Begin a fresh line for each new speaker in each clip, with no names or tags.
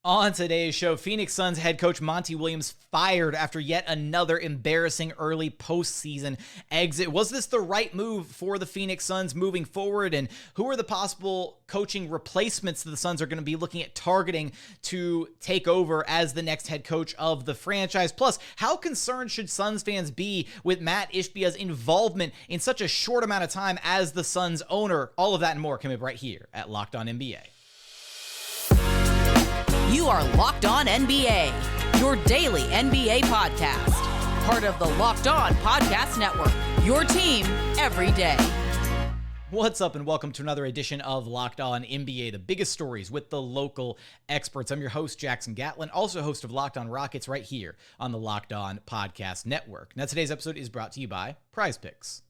On today's show, Phoenix Suns head coach Monty Williams fired after yet another embarrassing early postseason exit. Was this the right move for the Phoenix Suns moving forward? And who are the possible coaching replacements that the Suns are going to be looking at targeting to take over as the next head coach of the franchise? Plus, how concerned should Suns fans be with Matt Ishbia's involvement in such a short amount of time as the Suns owner? All of that and more coming up right here at Locked On NBA.
You are Locked On NBA, your daily NBA podcast. Part of the Locked On Podcast Network, your team every day.
What's up and welcome to another edition of Locked On NBA, the biggest stories with the local experts. I'm your host, Jackson Gatlin, also host of Locked On Rockets right here on the Locked On Podcast Network. Now, today's episode is brought to you by Prize Picks.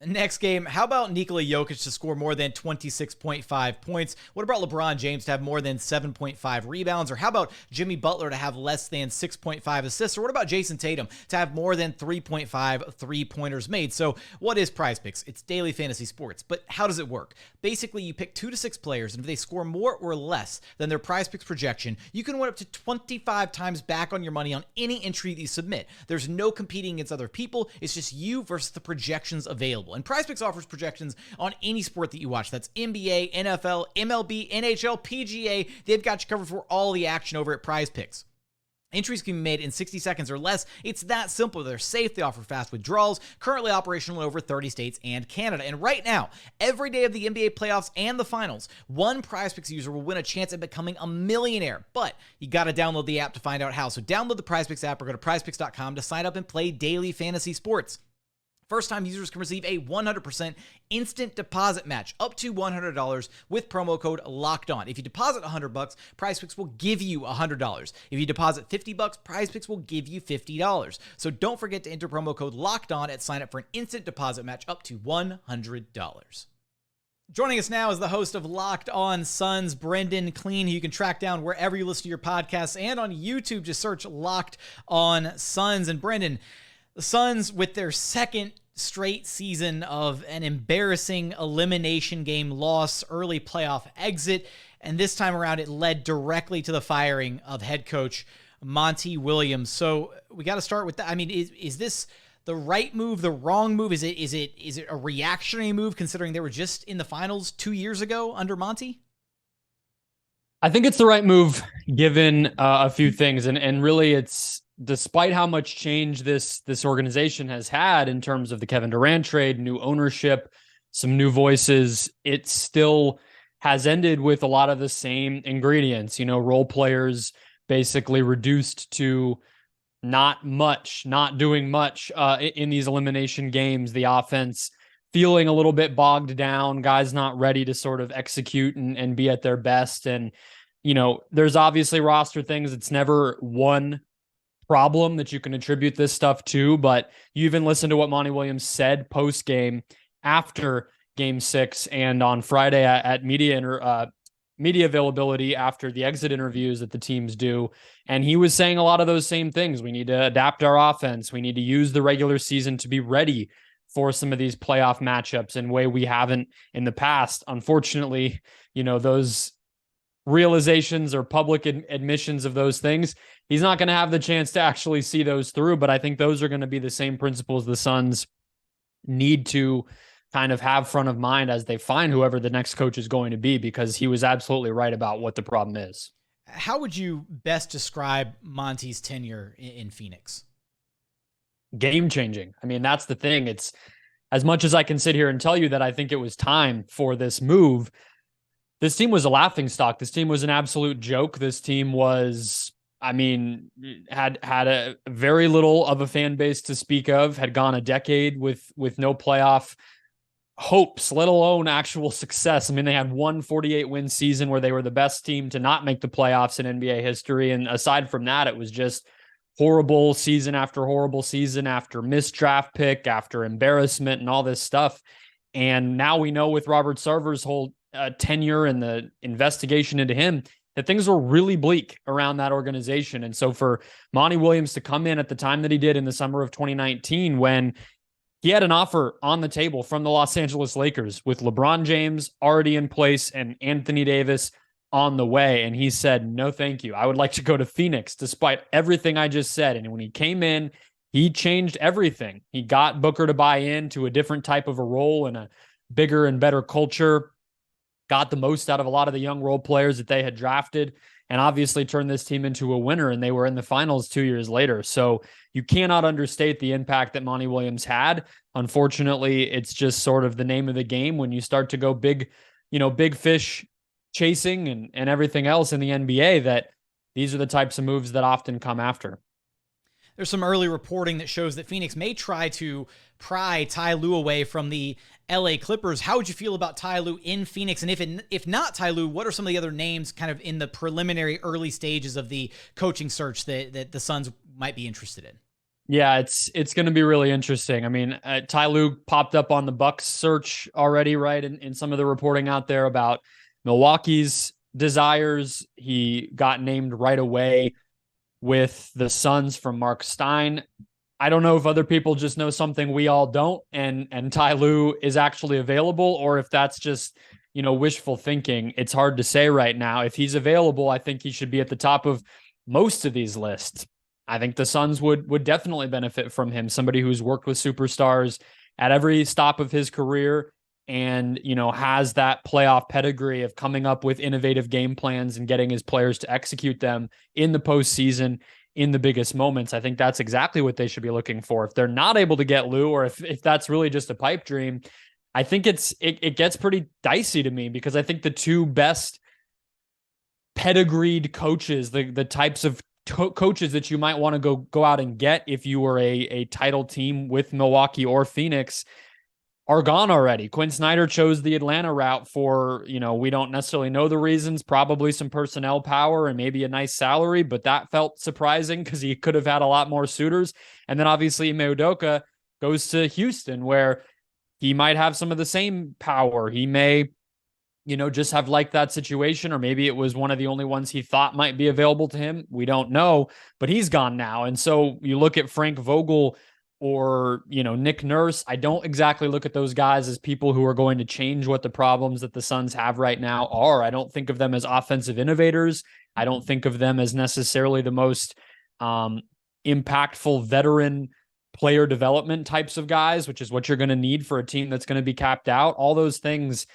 Next game, how about Nikola Jokic to score more than 26.5 points? What about LeBron James to have more than 7.5 rebounds? Or how about Jimmy Butler to have less than 6.5 assists? Or what about Jason Tatum to have more than 3.5 three-pointers made? So what is Prize Picks? It's daily fantasy sports, but how does it work? Basically, you pick 2 to 6 players, and if they score more or less than their Prize Picks projection, you can win up to 25 times back on your money on any entry that you submit. There's no competing against other people. It's just you versus the projections available. And Prize Picks offers projections on any sport that you watch. That's NBA, NFL, MLB, NHL, PGA. They've got you covered for all the action over at Prize Picks. Entries can be made in 60 seconds or less. It's that simple. They're safe. They offer fast withdrawals. Currently operational in over 30 states and Canada. And right now, every day of the NBA playoffs and the finals, one Prize Picks user will win a chance at becoming a millionaire. But you got to download the app to find out how. So download the Prize Picks app or go to prizepicks.com to sign up and play daily fantasy sports. First-time users can receive a 100% instant deposit match up to $100 with promo code LOCKEDON. If you deposit $100, Prize Picks will give you $100. If you deposit $50, Prize Picks will give you $50. So don't forget to enter promo code LOCKEDON at sign up for an instant deposit match up to $100. Joining us now is the host of Locked On Suns, Brendon, Kleen, who you can track down wherever you listen to your podcasts, and on YouTube, just search Locked On Suns. And Brendon, the Suns, with their second straight season of an embarrassing elimination game loss, early playoff exit, and this time around it led directly to the firing of head coach Monty Williams. So we got to start with that. I mean, is this the right move, the wrong move? Is it a reactionary move considering they were just in the finals 2 years ago under Monty?
I think it's the right move given a few things, and really it's despite how much change this organization has had in terms of the Kevin Durant trade, new ownership, some new voices, it still has ended with a lot of the same ingredients. You know, role players basically reduced to not doing much in these elimination games. The offense feeling a little bit bogged down, guys not ready to sort of execute and be at their best. And, you know, there's obviously roster things. It's never one problem that you can attribute this stuff to, but you even listen to what Monty Williams said post-game after Game 6 and on Friday at media availability after the exit interviews that the teams do. And he was saying a lot of those same things. We need to adapt our offense. We need to use the regular season to be ready for some of these playoff matchups in a way we haven't in the past. Unfortunately, you know, those realizations or public admissions of those things, he's not going to have the chance to actually see those through. But I think those are going to be the same principles the Suns need to kind of have front of mind as they find whoever the next coach is going to be, because he was absolutely right about what the problem is.
How would you best describe Monty's tenure in Phoenix?
Game changing. I mean, that's the thing. It's as much as I can sit here and tell you that I think it was time for this move. This team was a laughingstock. This team was an absolute joke. This team was, I mean, had a very little of a fan base to speak of, had gone a decade with no playoff hopes, let alone actual success. I mean, they had one 48-win season where they were the best team to not make the playoffs in NBA history. And aside from that, it was just horrible season after missed draft pick, after embarrassment and all this stuff. And now we know with Robert Sarver's whole tenure and the investigation into him that things were really bleak around that organization. And so for Monty Williams to come in at the time that he did in the summer of 2019, when he had an offer on the table from the Los Angeles Lakers with LeBron James already in place and Anthony Davis on the way. And he said, no, thank you. I would like to go to Phoenix despite everything I just said. And when he came in, he changed everything. He got Booker to buy into a different type of a role and a bigger and better culture, got the most out of a lot of the young role players that they had drafted, and obviously turned this team into a winner. And they were in the finals 2 years later. So you cannot understate the impact that Monty Williams had. Unfortunately, it's just sort of the name of the game when you start to go big, big fish chasing and everything else in the NBA, that these are the types of moves that often come after.
There's some early reporting that shows that Phoenix may try to pry Ty Lue away from the LA Clippers. How would you feel about Ty Lue in Phoenix? And if not Ty Lue, what are some of the other names kind of in the preliminary early stages of the coaching search that the Suns might be interested in?
Yeah, it's going to be really interesting. I mean, Ty Lue popped up on the Bucks search already, right? In some of the reporting out there about Milwaukee's desires. He got named right away with the Suns from Mark Stein. I don't know if other people just know something we all don't, and Ty Lue is actually available, or if that's just, wishful thinking. It's hard to say right now. If he's available, I think he should be at the top of most of these lists. I think the Suns would definitely benefit from him, somebody who's worked with superstars at every stop of his career and, has that playoff pedigree of coming up with innovative game plans and getting his players to execute them in the postseason in the biggest moments. I think that's exactly what they should be looking for. If they're not able to get Lue, or if that's really just a pipe dream, I think it gets pretty dicey to me, because I think the two best pedigreed coaches, the types of coaches that you might want to go out and get if you were a title team with Milwaukee or Phoenix, are gone already. Quinn Snyder chose the Atlanta route for, we don't necessarily know the reasons, probably some personnel power and maybe a nice salary, but that felt surprising because he could have had a lot more suitors. And then obviously Ime Udoka goes to Houston, where he might have some of the same power. He may, just have liked that situation, or maybe it was one of the only ones he thought might be available to him. We don't know, but he's gone now. And so you look at Frank Vogel or, Nick Nurse. I don't exactly look at those guys as people who are going to change what the problems that the Suns have right now are. I don't think of them as offensive innovators. I don't think of them as necessarily the most impactful veteran player development types of guys, which is what you're going to need for a team that's going to be capped out. All those things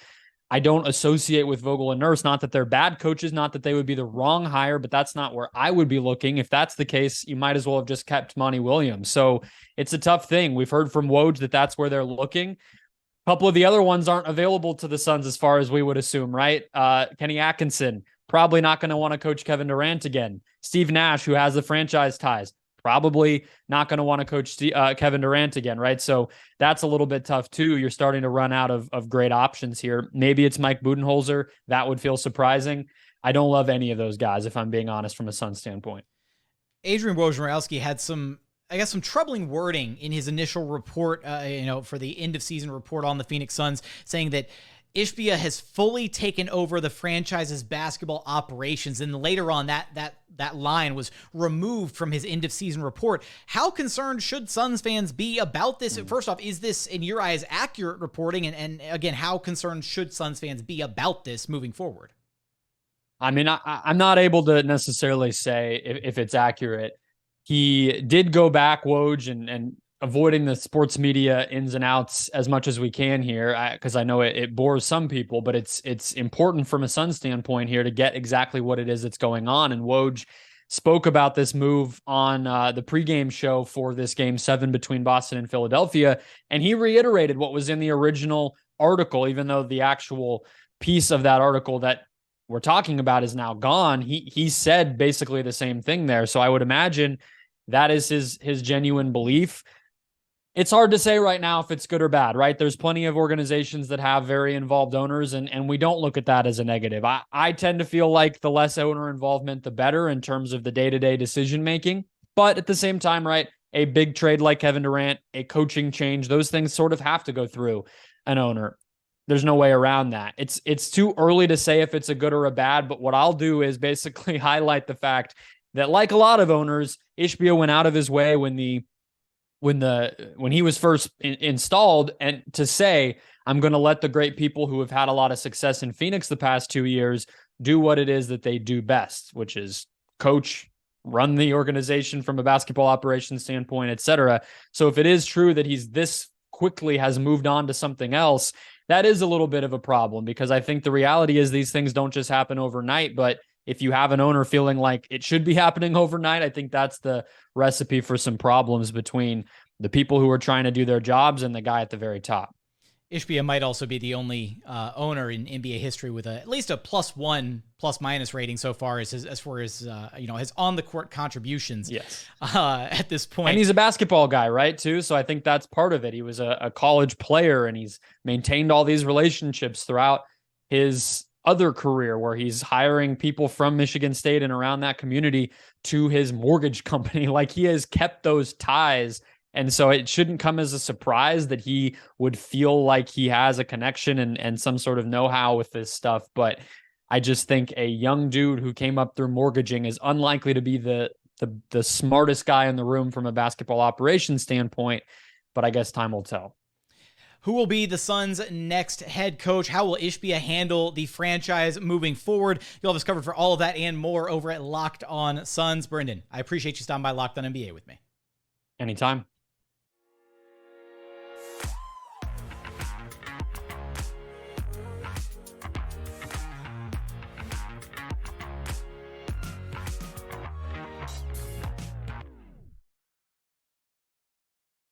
I don't associate with Vogel and Nurse. Not that they're bad coaches, not that they would be the wrong hire, but that's not where I would be looking. If that's the case, you might as well have just kept Monty Williams. So it's a tough thing. We've heard from Woj that that's where they're looking. A couple of the other ones aren't available to the Suns as far as we would assume, right? Kenny Atkinson, probably not going to want to coach Kevin Durant again. Steve Nash, who has the franchise ties, probably not going to want to coach Kevin Durant again, right? So that's a little bit tough too. You're starting to run out of great options here. Maybe it's Mike Budenholzer. That would feel surprising. I don't love any of those guys, if I'm being honest, from a Suns standpoint.
Adrian Wojnarowski had some troubling wording in his initial report, for the end of season report on the Phoenix Suns, saying that Ishbia has fully taken over the franchise's basketball operations. And later on, that line was removed from his end of season report. How concerned should Suns fans be about this? First off, is this, in your eyes, accurate reporting? And again, how concerned should Suns fans be about this moving forward?
I mean, I'm not able to necessarily say if it's accurate. He did go back, Woj, and avoiding the sports media ins and outs as much as we can here, because I know it bores some people, but it's important from a Suns standpoint here to get exactly what it is that's going on. And Woj spoke about this move on the pregame show for this Game 7 between Boston and Philadelphia, and he reiterated what was in the original article, even though the actual piece of that article that we're talking about is now gone. He said basically the same thing there. So I would imagine that is his genuine belief. It's hard to say right now if it's good or bad, right? There's plenty of organizations that have very involved owners, and we don't look at that as a negative. I tend to feel like the less owner involvement, the better in terms of the day-to-day decision-making. But at the same time, right, a big trade like Kevin Durant, a coaching change, those things sort of have to go through an owner. There's no way around that. It's too early to say if it's a good or a bad, but what I'll do is basically highlight the fact that, like a lot of owners, Ishbia went out of his way when he was first installed, and to say, I'm going to let the great people who have had a lot of success in Phoenix the past 2 years do what it is that they do best, which is coach, run the organization from a basketball operations standpoint, etc. So if it is true that he's this quickly has moved on to something else, that is a little bit of a problem, because I think the reality is these things don't just happen overnight. But if you have an owner feeling like it should be happening overnight, I think that's the recipe for some problems between the people who are trying to do their jobs and the guy at the very top.
Ishbia might also be the only owner in NBA history with at least a +1 ± rating so far as far as his on the court contributions.
Yes.
At this point,
and he's a basketball guy, right? Too. So I think that's part of it. He was a college player, and he's maintained all these relationships throughout his other career, where he's hiring people from Michigan State and around that community to his mortgage company. Like, he has kept those ties. And so it shouldn't come as a surprise that he would feel like he has a connection and some sort of know-how with this stuff. But I just think a young dude who came up through mortgaging is unlikely to be the smartest guy in the room from a basketball operations standpoint. But I guess time will tell.
Who will be the Suns' next head coach? How will Ishbia handle the franchise moving forward? You'll have us covered for all of that and more over at Locked On Suns. Brendon, I appreciate you stopping by Locked On NBA with me.
Anytime.